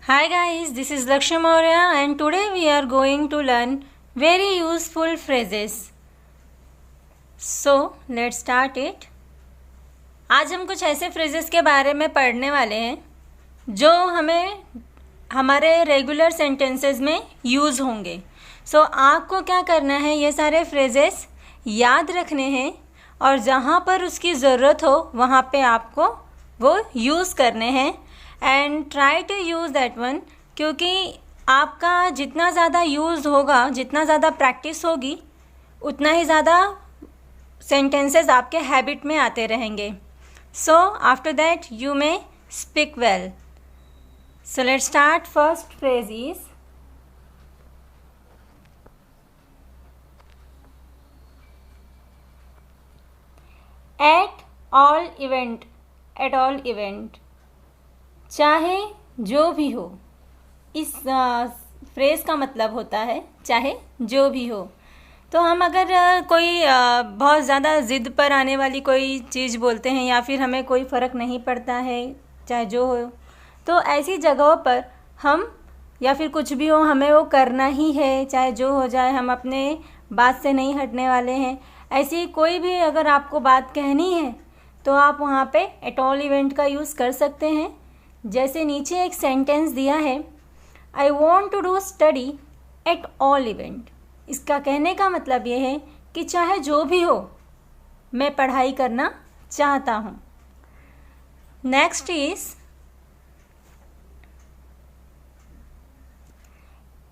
Hi guys, this is Lakshya Maurya and today we are going to learn very useful phrases. So, let's start it. आज हम कुछ ऐसे phrases के बारे में पढ़ने वाले हैं जो हमें हमारे रेगुलर सेंटेंसेस में यूज़ होंगे. So, आपको क्या करना है, ये सारे phrases याद रखने हैं और जहाँ पर उसकी ज़रूरत हो वहाँ पे आपको वो यूज़ करने हैं. And try to use that one, क्योंकि आपका जितना ज़्यादा यूज़ होगा, जितना ज़्यादा प्रैक्टिस होगी, उतना ही ज़्यादा सेंटेंसेस आपके हैबिट में आते रहेंगे. So after that you may speak well. So let's start. First phrase is eight all event. Eight all event, चाहे जो भी हो. इस फ्रेज़ का मतलब होता है चाहे जो भी हो. तो हम अगर कोई बहुत ज़्यादा ज़िद पर आने वाली कोई चीज़ बोलते हैं या फिर हमें कोई फ़र्क नहीं पड़ता है चाहे जो हो, तो ऐसी जगहों पर हम या फिर कुछ भी हो हमें वो करना ही है, चाहे जो हो जाए. हम अपने बात से नहीं हटने वाले हैं. ऐसी कोई भी अगर आपको बात कहनी है तो आप वहाँ पे एट ऑल इवेंट का यूज़ कर सकते हैं. जैसे नीचे एक सेंटेंस दिया है, I want to do study at all event. इसका कहने का मतलब ये है कि चाहे जो भी हो मैं पढ़ाई करना चाहता हूँ. Next is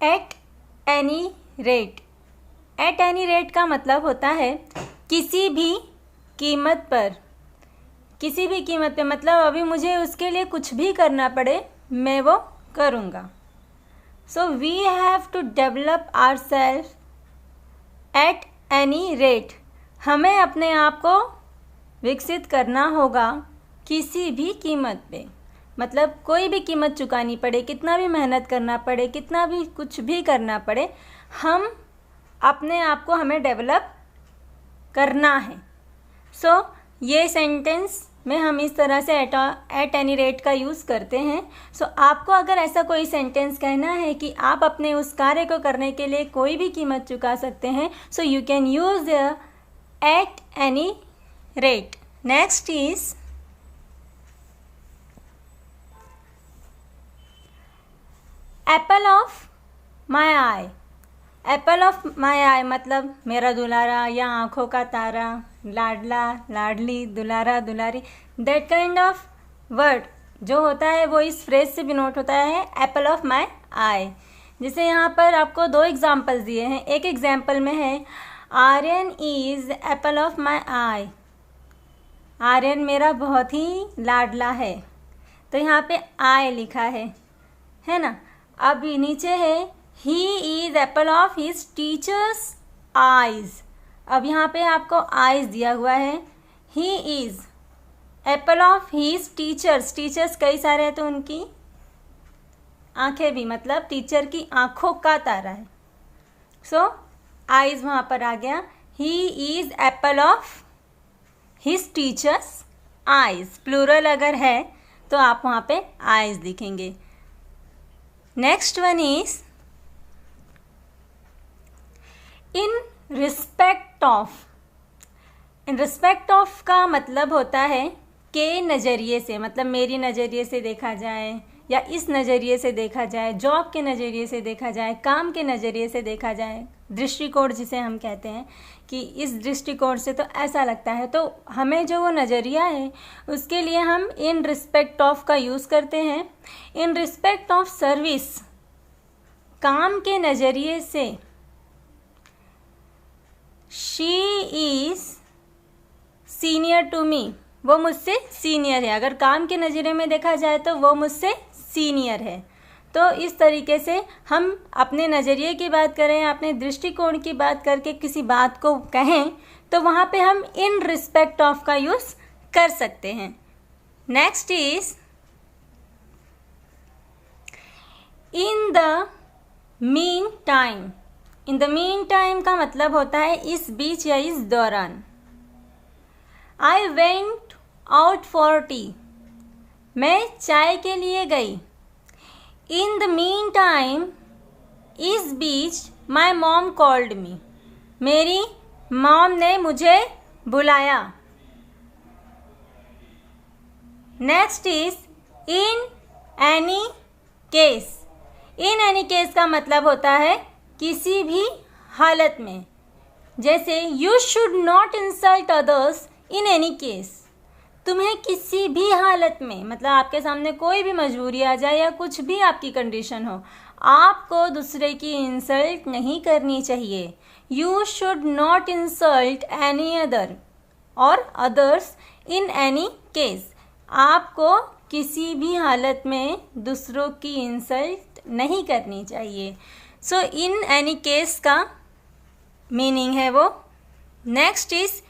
eight any rate. Eight any rate का मतलब होता है किसी भी कीमत पर. किसी भी कीमत पे मतलब अभी मुझे उसके लिए कुछ भी करना पड़े मैं वो करूँगा. So we have to develop ourself at any rate. हमें अपने आप को विकसित करना होगा किसी भी कीमत पे. मतलब कोई भी कीमत चुकानी पड़े, कितना भी मेहनत करना पड़े, कितना भी कुछ भी करना पड़े, हम अपने आप को हमें डेवलप करना है. सो ये सेंटेंस में हम इस तरह से एट एनी रेट का यूज़ करते हैं. सो आपको अगर ऐसा कोई सेंटेंस कहना है कि आप अपने उस कार्य को करने के लिए कोई भी कीमत चुका सकते हैं, so you can use at any rate. Next is apple of my eye. Apple of my eye मतलब मेरा दुलारा या आँखों का तारा, लाडला लाडली, दुलारा दुलारी, दैट काइंड ऑफ वर्ड जो होता है वो इस फ्रेज से डिनोट होता है एप्पल ऑफ माई आई. जैसे यहाँ पर आपको दो एग्जाम्पल्स दिए हैं. एक एग्जाम्पल में है Aryan is apple of my eye. Aryan मेरा बहुत ही लाडला है. तो यहाँ पे आई लिखा है ना. अब नीचे है ही is apple of his teacher's eyes. अब यहाँ पे आपको आइज़ दिया हुआ है. ही is apple of his teachers. Teachers कई सारे हैं तो उनकी आंखें भी, मतलब टीचर की आंखों का तारा है. सो आइज़ वहाँ पर आ गया. He is apple of his teacher's eyes. Plural अगर है तो आप वहाँ पे आइज़ लिखेंगे. Next one is in respect of. In respect of का मतलब होता है के नज़रिए से, मतलब मेरी नज़रिए से देखा जाए या इस नज़रिए से देखा जाए, जॉब के नज़रिए से देखा जाए, काम के नज़रिए से देखा जाए, दृष्टिकोण जिसे हम कहते हैं कि इस दृष्टिकोण से तो ऐसा लगता है. तो हमें जो वो नज़रिया है उसके लिए हम इन रिस्पेक्ट ऑफ का यूज़ करते हैं. इन रिस्पेक्ट ऑफ सर्विस, काम के नज़रिए से, she is senior to me. वो मुझसे सीनियर है. अगर काम के नज़रिए में देखा जाए तो वो मुझसे सीनियर है. तो इस तरीके से हम अपने नज़रिए की बात करें, अपने दृष्टिकोण की बात करके किसी बात को कहें तो वहाँ पे हम इन रिस्पेक्ट ऑफ का यूज़ कर सकते हैं. Next is in the mean time. In the mean time का मतलब होता है इस बीच या इस दौरान. I went out for T. मैं चाय के लिए गई. इन द मीन टाइम, इस बीच, माई मॉम कॉल्ड मी, मेरी मॉम ने मुझे बुलाया। Next is in any case. In any case का मतलब होता है किसी भी हालत में। जैसे you should not insult others in any case. तुम्हें किसी भी हालत में, मतलब आपके सामने कोई भी मजबूरी आ जाए या कुछ भी आपकी कंडीशन हो, आपको दूसरे की इंसल्ट नहीं करनी चाहिए। You should not insult any other और अदर्स इन एनी केस। आपको किसी भी हालत में दूसरों की इंसल्ट नहीं करनी चाहिए। सो इन एनी केस का मीनिंग है वो। Next is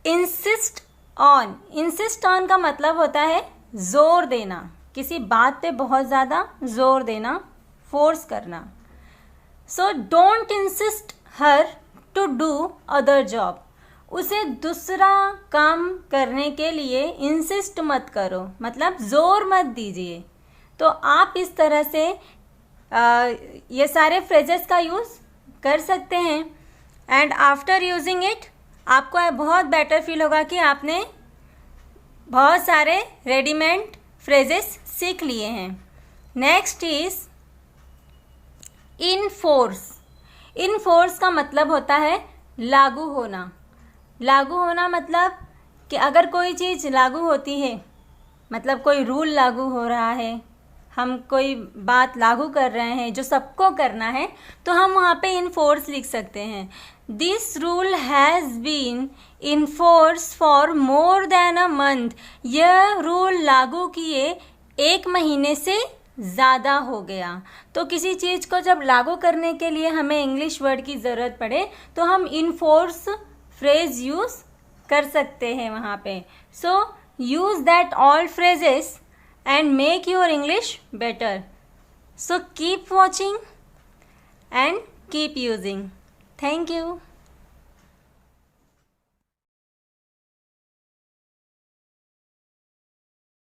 insist on. Insist on का मतलब होता है जोर देना, किसी बात पे बहुत ज़्यादा जोर देना, फोर्स करना। So don't insist her to do other job. उसे दूसरा काम करने के लिए इंसिस्ट मत करो, मतलब ज़ोर मत दीजिए। तो आप इस तरह से ये सारे फ्रेजेस का यूज़ कर सकते हैं। एंड आफ्टर यूजिंग इट आपको बहुत बेटर फील होगा कि आपने बहुत सारे रेडीमेड फ्रेजेस सीख लिए हैं। Next is in force. In force का मतलब होता है लागू होना। लागू होना मतलब कि अगर कोई चीज़ लागू होती है, मतलब कोई रूल लागू हो रहा है, हम कोई बात लागू कर रहे हैं जो सबको करना है, तो हम वहाँ पे इन फोर्स लिख सकते हैं। This rule has been in force for more than a month. यह रूल लागू किए 1 महीने से ज़्यादा हो गया। तो किसी चीज़ को जब लागू करने के लिए हमें इंग्लिश वर्ड की ज़रूरत पड़े तो हम इन फोर्स फ्रेज यूज़ कर सकते हैं वहाँ पे। So use that all phrases and make your English better. So keep watching and keep using. Thank you.